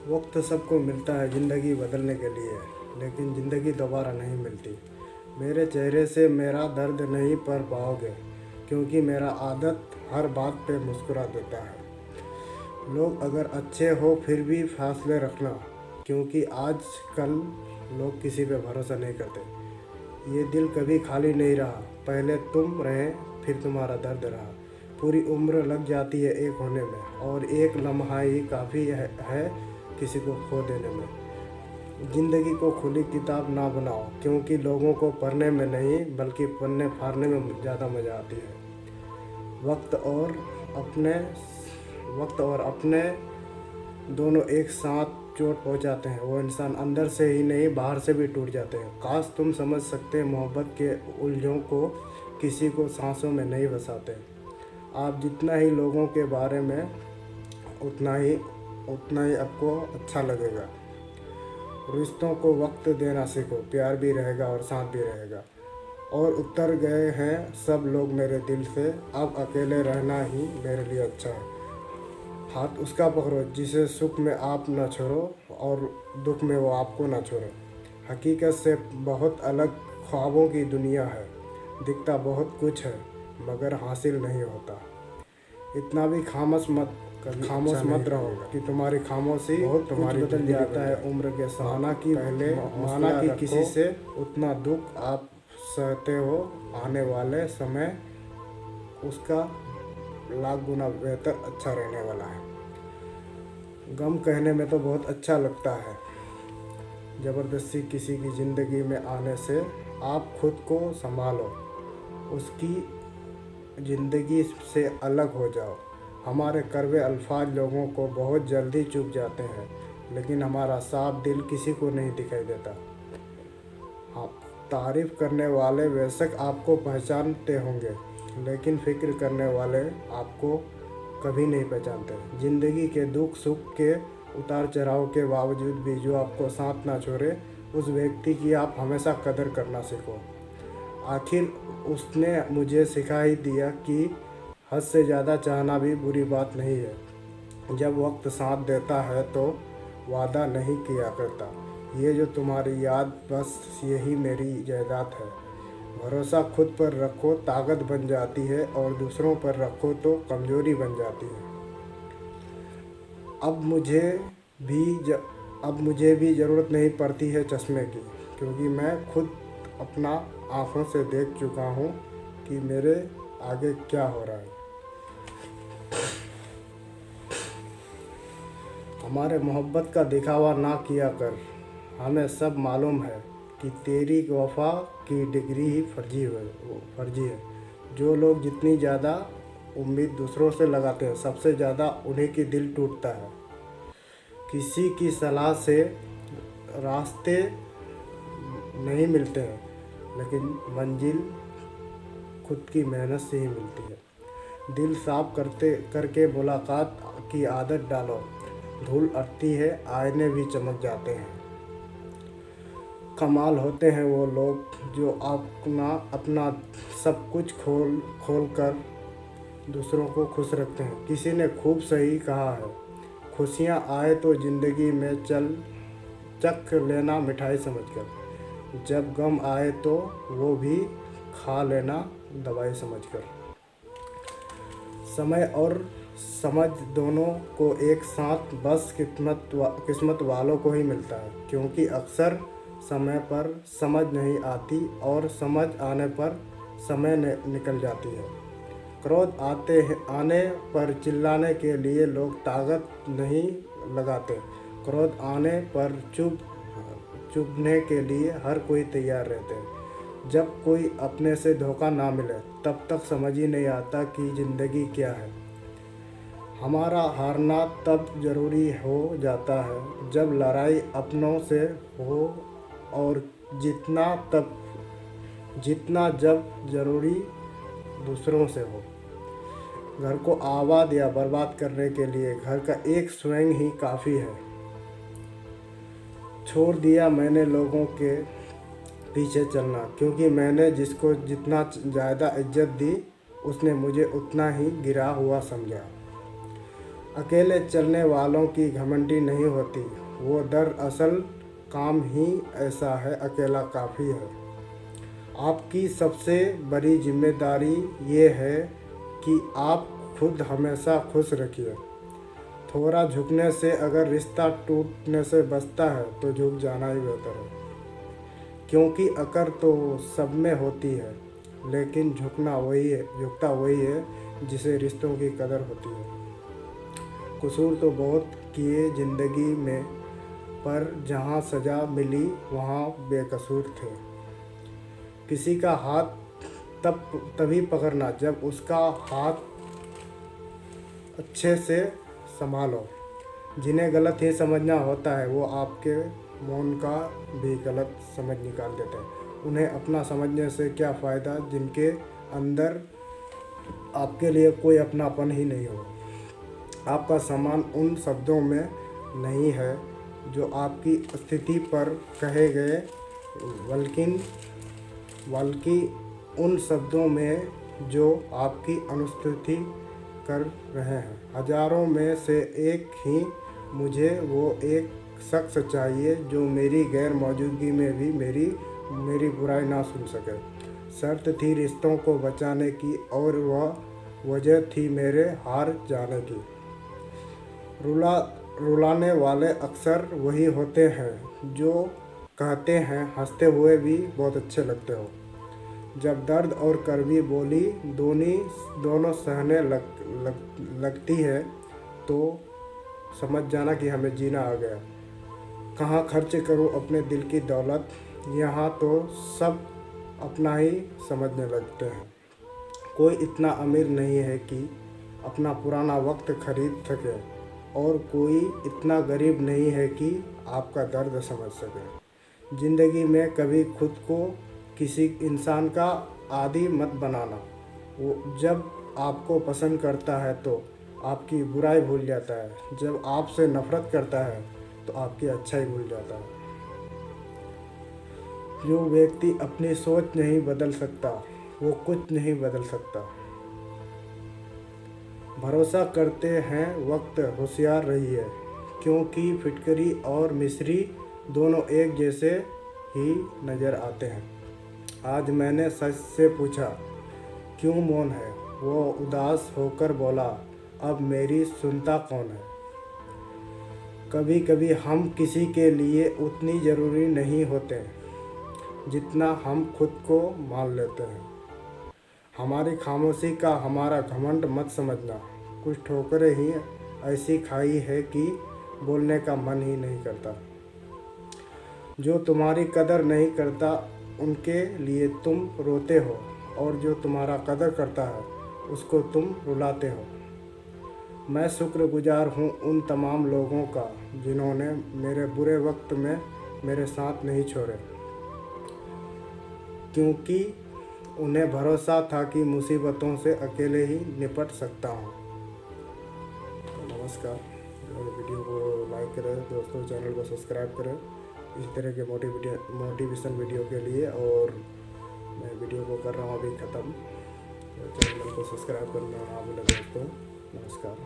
वक्त सबको मिलता है ज़िंदगी बदलने के लिए, लेकिन ज़िंदगी दोबारा नहीं मिलती। मेरे चेहरे से मेरा दर्द नहीं पढ़ पाओगे, क्योंकि मेरा आदत हर बात पे मुस्कुरा देता है। लोग अगर अच्छे हो फिर भी फासले रखना, क्योंकि आज कल लोग किसी पे भरोसा नहीं करते। ये दिल कभी खाली नहीं रहा, पहले तुम रहे फिर तुम्हारा दर्द रहा। पूरी उम्र लग जाती है एक होने में, और एक लम्हा ही काफ़ी है किसी को खो देने में। ज़िंदगी को खुली किताब ना बनाओ, क्योंकि लोगों को पढ़ने में नहीं बल्कि पन्ने फाड़ने में ज़्यादा मज़ा आती है। वक्त और अपने वक्त और अपने दोनों एक साथ चोट पहुंचाते हैं। वो इंसान अंदर से ही नहीं बाहर से भी टूट जाते हैं। काश तुम समझ सकते मोहब्बत के उलझों को किसी को सांसों में नहीं बसाते। आप जितना ही लोगों के बारे में उतना ही आपको अच्छा लगेगा। रिश्तों को वक्त देना सीखो, प्यार भी रहेगा और साथ भी रहेगा। और उतर गए हैं सब लोग मेरे दिल से, अब अकेले रहना ही मेरे लिए अच्छा है। हाथ उसका पकड़ो जिसे सुख में आप न छोड़ो और दुख में वो आपको न छोड़े। हकीकत से बहुत अलग ख्वाबों की दुनिया है, दिखता बहुत कुछ है मगर हासिल नहीं होता। इतना भी खामोश मत रहो कि तुम्हारी खामोशी बहुत तुम्हारी बदल जाता है उम्र के साथ। माना कि किसी से उतना दुख आप सहते हो, आने वाले समय उसका लाख गुना बेहतर अच्छा रहने वाला है। गम कहने में तो बहुत अच्छा लगता है, ज़बरदस्ती किसी की ज़िंदगी में आने से आप खुद को संभालो, उसकी ज़िंदगी से अलग हो जाओ। हमारे कड़वे अल्फाज लोगों को बहुत जल्दी चुभ जाते हैं, लेकिन हमारा साफ दिल किसी को नहीं दिखाई देता। हाँ, तारीफ़ करने वाले बेशक आपको पहचानते होंगे, लेकिन फिक्र करने वाले आपको कभी नहीं पहचानते। ज़िंदगी के दुख सुख के उतार चढ़ाव के बावजूद भी जो आपको साथ ना छोड़े, उस व्यक्ति की आप हमेशा कदर करना सीखो। आखिर उसने मुझे सिखा ही दिया कि हद से ज़्यादा चाहना भी बुरी बात नहीं है। जब वक्त साथ देता है तो वादा नहीं किया करता। ये जो तुम्हारी याद, बस यही मेरी जायदाद है। भरोसा खुद पर रखो, ताकत बन जाती है, और दूसरों पर रखो तो कमज़ोरी बन जाती है। अब मुझे भी ज़रूरत नहीं पड़ती है चश्मे की, क्योंकि मैं खुद अपना आँखों से देख चुका हूँ कि मेरे आगे क्या हो रहा है। हमारे मोहब्बत का दिखावा ना किया कर, हमें सब मालूम है कि तेरी वफा की डिग्री ही फर्जी है। जो लोग जितनी ज़्यादा उम्मीद दूसरों से लगाते हैं, सबसे ज़्यादा उन्हीं की दिल टूटता है। किसी की सलाह से रास्ते नहीं मिलते हैं, लेकिन मंजिल खुद की मेहनत से ही मिलती है। दिल साफ करके मुलाकात की आदत डालो, धूल अटती है, आईने भी चमक जाते हैं। कमाल होते हैं वो लोग जो अपना सब कुछ खोल कर दूसरों को खुश रखते हैं। किसी ने खूब सही कहा है, खुशियाँ आए तो ज़िंदगी में चख लेना मिठाई समझकर, जब गम आए तो वो भी खा लेना दवाई समझकर। समय और समझ दोनों को एक साथ बस किस्मत वालों को ही मिलता है, क्योंकि अक्सर समय पर समझ नहीं आती और समझ आने पर समय निकल जाती है। क्रोध आने पर चिल्लाने के लिए लोग ताकत नहीं लगाते, क्रोध आने पर चुभने के लिए हर कोई तैयार रहते हैं। जब कोई अपने से धोखा ना मिले तब तक समझ ही नहीं आता कि ज़िंदगी क्या है। हमारा हारना तब ज़रूरी हो जाता है जब लड़ाई अपनों से हो, और जीतना जब ज़रूरी दूसरों से हो। घर को आबाद या बर्बाद करने के लिए घर का एक स्वयं ही काफ़ी है। छोड़ दिया मैंने लोगों के पीछे चलना, क्योंकि मैंने जिसको जितना ज़्यादा इज्जत दी, उसने मुझे उतना ही गिरा हुआ समझा। अकेले चलने वालों की घमंडी नहीं होती, वो दरअसल काम ही ऐसा है, अकेला काफ़ी है। आपकी सबसे बड़ी जिम्मेदारी ये है कि आप खुद हमेशा खुश रखिए। थोड़ा झुकने से अगर रिश्ता टूटने से बचता है तो झुक जाना ही बेहतर है, क्योंकि अकड़ तो सब में होती है, लेकिन झुकता वही है जिसे रिश्तों की कदर होती है। कसूर तो बहुत किए ज़िंदगी में, पर जहाँ सज़ा मिली वहाँ बेकसूर थे। किसी का हाथ तभी पकड़ना जब उसका हाथ अच्छे से संभालो। जिन्हें गलत ही समझना होता है वो आपके मौन का भी गलत समझ निकाल देते हैं। उन्हें अपना समझने से क्या फ़ायदा जिनके अंदर आपके लिए कोई अपनापन ही नहीं हो। आपका सम्मान उन शब्दों में नहीं है जो आपकी स्थिति पर कहे गए, बल्कि उन शब्दों में जो आपकी अनुस्तुति कर रहे हैं। हजारों में से एक ही मुझे वो एक शख्स चाहिए जो मेरी गैर मौजूदगी में भी मेरी बुराई ना सुन सके। शर्त थी रिश्तों को बचाने की और वह वजह थी मेरे हार जाने की। रुलाने वाले अक्सर वही होते हैं जो कहते हैं हंसते हुए भी बहुत अच्छे लगते हो। जब दर्द और कड़वी बोली दोनों सहने लगती है तो समझ जाना कि हमें जीना आ गया। कहाँ खर्च करूं अपने दिल की दौलत, यहाँ तो सब अपना ही समझने लगते हैं। कोई इतना अमीर नहीं है कि अपना पुराना वक्त खरीद सके, और कोई इतना गरीब नहीं है कि आपका दर्द समझ सके। ज़िंदगी में कभी खुद को किसी इंसान का आदी मत बनाना। वो जब आपको पसंद करता है तो आपकी बुराई भूल जाता है, जब आपसे नफ़रत करता है तो आपकी अच्छाई भूल जाता है। जो व्यक्ति अपनी सोच नहीं बदल सकता वो कुछ नहीं बदल सकता। भरोसा करते हैं वक्त, होशियार रहिए, क्योंकि फिटकरी और मिस्री दोनों एक जैसे ही नज़र आते हैं। आज मैंने सच से पूछा क्यों मौन है, वो उदास होकर बोला अब मेरी सुनता कौन है। कभी कभी हम किसी के लिए उतनी ज़रूरी नहीं होते जितना हम खुद को मान लेते हैं। हमारी खामोशी का हमारा घमंड मत समझना। कुछ ठोकरें ही ऐसी खाई है कि बोलने का मन ही नहीं करता। जो तुम्हारी कदर नहीं करता उनके लिए तुम रोते हो, और जो तुम्हारा कदर करता है उसको तुम रुलाते हो। मैं शुक्रगुजार हूँ उन तमाम लोगों का जिन्होंने मेरे बुरे वक्त में मेरे साथ नहीं छोड़े, क्योंकि उन्हें भरोसा था कि मुसीबतों से अकेले ही निपट सकता हूँ। नमस्कार, मेरे वीडियो को लाइक करें दोस्तों, चैनल को सब्सक्राइब करें इस तरह के मोटिवेशन वीडियो के लिए। और मैं वीडियो को कर रहा हूँ अभी ख़त्म, तो चैनल को सब्सक्राइब करना ना भूलें दोस्तों। नमस्कार।